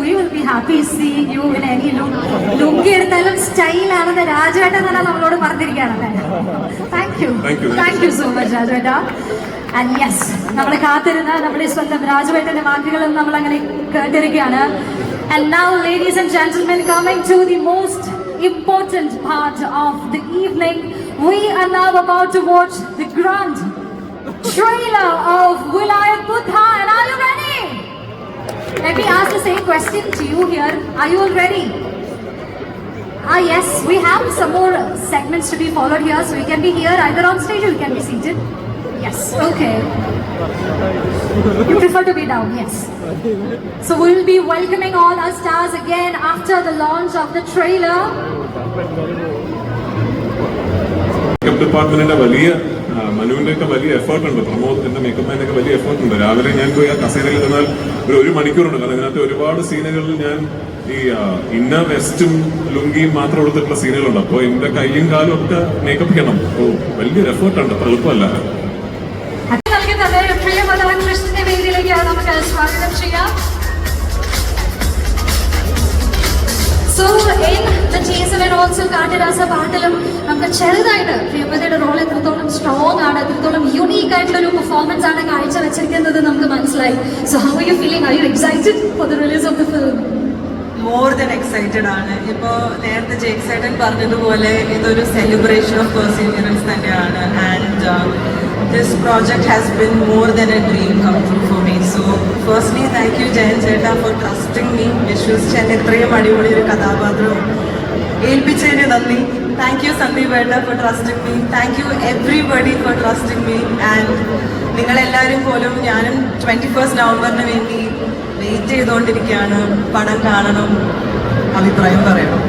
we will be happy seeing you in any look. Look എടുത്താലും style ആണെന്ന് രാജുവേട്ടൻ തന്നെ നമ്മളോട് പറഞ്ഞിരിക്കുകയാണ്. Thank you so much രാജുവേട്ട. And yes, നമ്മൾ കാത്തിരുന്ന നമ്മുടെ സ്വന്തം രാജുവേട്ടന്റെ വാക്കുകളും നമ്മൾ അങ്ങനെ കേട്ടിരിക്കുകയാണ്. And now, ladies and gentlemen, coming to the most important part of the evening, we are now about to watch the grand trailer of Vilayat Buddha. And are you ready? Let me ask the same question to you here. Are you all ready? Yes, we have some more segments to be followed here, so we can be here either on stage or we can be seated. Yes, okay. You prefer to be down, yes. So we will be welcoming all our stars again after the launch of the trailer. Makeup ഡിപ്പാർട്ട്മെന്റിന്റെ വലിയ മനുവിന്റെയൊക്കെ വലിയ effort ഉണ്ട്. പ്രമോദിന്റെ makeup മാനൊക്കെ വലിയ effort ഉണ്ട്. രാവിലെ ഞാൻ പോയി ആ കസേരയിൽ നിന്നാൽ ഒരു മണിക്കൂറുണ്ട്. കാരണം ഇതിനകത്ത് ഒരുപാട് സീനുകളിൽ ഞാൻ ഈ ഇന്നർ വെസ്റ്റും ലുങ്കിയും മാത്രം എടുത്തിട്ടുള്ള സീനുകളുണ്ട്. അപ്പോൾ എന്റെ കൈയും കാലും ഒക്കെ മേക്കപ്പ് ചെയ്യണം. അപ്പോൾ വലിയൊരു എഫേർട്ടുണ്ട്, എളുപ്പമല്ല. കൃഷ്ണന്റെ വേദിയിലേക്ക് നമുക്ക് സ്വാഗതം ചെയ്യാം. So in the teaser and also കാട്ടിരാസ പാട്ടിലും നമുക്ക് ചെറുതായിട്ട് പ്രിയപ്പെട്ടയുടെ റോൾ എത്രത്തോളം സ്ട്രോങ് ആണ്, എത്രത്തോളം യൂണീക്ക് ആയിട്ടുള്ള ഒരു പെർഫോമൻസ് ആണ് കാഴ്ചവെച്ചിരിക്കുന്നത് നമുക്ക് മനസ്സിലായി. So how are you feeling? Are you excited for the release of the film? More than excited ആണ്. ഇപ്പോൾ നേരത്തെ ജെക്സൈറ്റൻ പറഞ്ഞതുപോലെ ഇതൊരു സെലിബ്രേഷൻ ഓഫ് പെർസീവിയറൻസ് തന്നെയാണ്. And this project has been more than a dream come true for me. So firstly thank you Jayan ചേട്ടാ for trusting me. വിശ്വസിച്ച് എന്നെ ഇത്രയും അടിപൊളി ഒരു കഥാപാത്രവും ഏൽപ്പിച്ചതിന് നന്ദി. താങ്ക് യു സന്ദീപ് ഏട്ടാ four trusting me. Thank you everybody four trusting me. And നിങ്ങളെല്ലാവരും പോലും ഞാനും 21 നവംബറിന് വേണ്ടി വെയിറ്റ് ചെയ്തുകൊണ്ടിരിക്കുകയാണ്. പടം കാണണം, അഭിപ്രായം പറയണം.